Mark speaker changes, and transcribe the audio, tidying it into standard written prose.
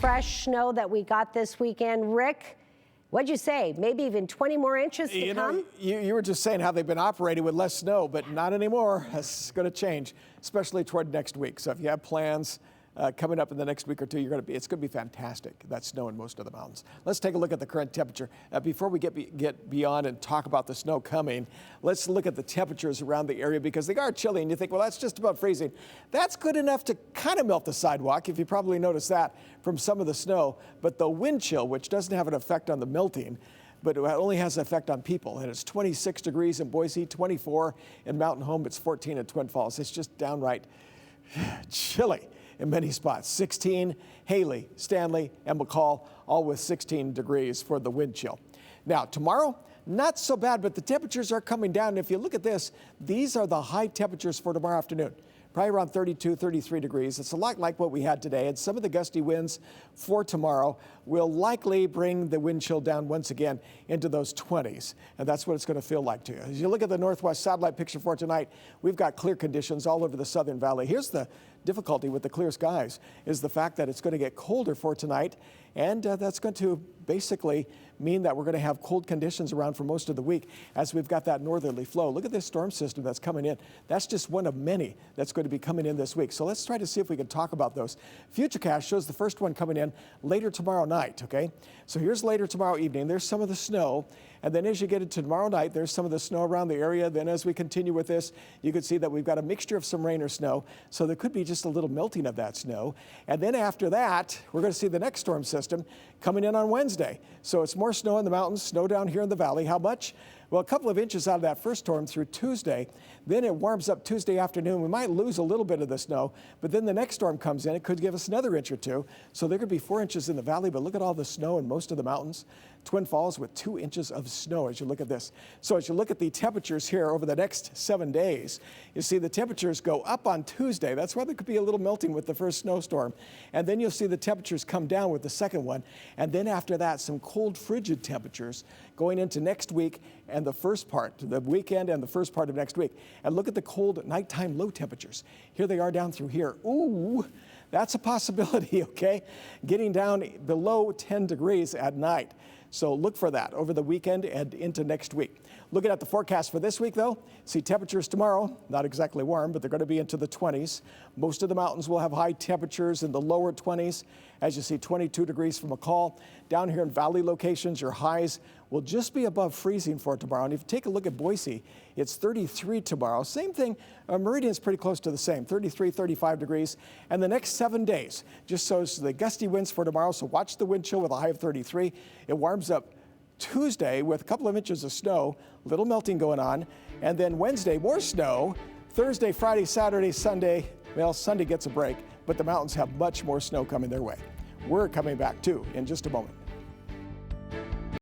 Speaker 1: fresh snow that we got this weekend. Rick, what'd you say? Maybe even 20 more inches to come?
Speaker 2: You were just saying how they've been operating with less snow, but not anymore. That's going to change, especially toward next week. So if you have plans coming up in the next week or two, it's going to be fantastic, that snow in most of the mountains. Let's take a look at the current temperature. Before we get beyond and talk about the snow coming, let's look at the temperatures around the area because they are chilly and you think, well, that's just about freezing. That's good enough to kind of melt the sidewalk, if you probably noticed that from some of the snow. But the wind chill, which doesn't have an effect on the melting, but it only has an effect on people. And it's 26 degrees in Boise, 24 in Mountain Home, it's 14 in Twin Falls. It's just downright chilly in many spots. 16, Haley, Stanley, and McCall, all with 16 degrees for the wind chill. Now, tomorrow, not so bad, but the temperatures are coming down. If you look at this, these are the high temperatures for tomorrow afternoon. Probably around 32, 33 degrees. It's a lot like what we had today. And some of the gusty winds for tomorrow will likely bring the wind chill down once again into those 20s. And that's what it's going to feel like to you. As you look at the Northwest satellite picture for tonight, we've got clear conditions all over the Southern Valley. Here's the difficulty with the clear skies is the fact that it's going to get colder for tonight. And that's going to basically mean that we're going to have cold conditions around for most of the week as we've got that northerly flow. Look at this storm system that's coming in. That's just one of many that's going to be coming in this week. So let's try to see if we can talk about those. Futurecast shows the first one coming in later tomorrow night, okay? So here's later tomorrow evening. There's some of the snow. And then as you get into tomorrow night, there's some of the snow around the area. Then as we continue with this, you can see that we've got a mixture of some rain or snow. So there could be just a little melting of that snow. And then after that, we're going to see the next storm system coming in on Wednesday. So it's more snow in the mountains, snow down here in the valley. How much? Well, a couple of inches out of that first storm through Tuesday. Then it warms up Tuesday afternoon. We might lose a little bit of the snow, but then the next storm comes in. It could give us another inch or two. So there could be 4 inches in the valley, but look at all the snow in most of the mountains. Twin Falls with 2 inches of snow as you look at this. So as you look at the temperatures here over the next 7 days, you see the temperatures go up on Tuesday. That's why there could be a little melting with the first snowstorm. And then you'll see the temperatures come down with the second one. And then after that, some cold, frigid temperatures going into next week and the first part, the weekend and the first part of next week. And look at the cold nighttime low temperatures. Here they are down through here. Ooh, that's a possibility, okay? Getting down below 10 degrees at night. So look for that over the weekend and into next week. Looking at the forecast for this week, though, see temperatures tomorrow, not exactly warm, but they're going to be into the 20s. Most of the mountains will have high temperatures in the lower 20s. As you see, 22 degrees for McCall. Down here in valley locations, your highs will just be above freezing for tomorrow. And if you take a look at Boise, it's 33 tomorrow. Same thing, Meridian's pretty close to the same, 33, 35 degrees. And the next 7 days just shows the gusty winds for tomorrow. So watch the wind chill with a high of 33. It warms up Tuesday with a couple of inches of snow, little melting going on. And then Wednesday, more snow. Thursday, Friday, Saturday, Sunday, well, Sunday gets a break, but the mountains have much more snow coming their way. We're coming back too in just a moment.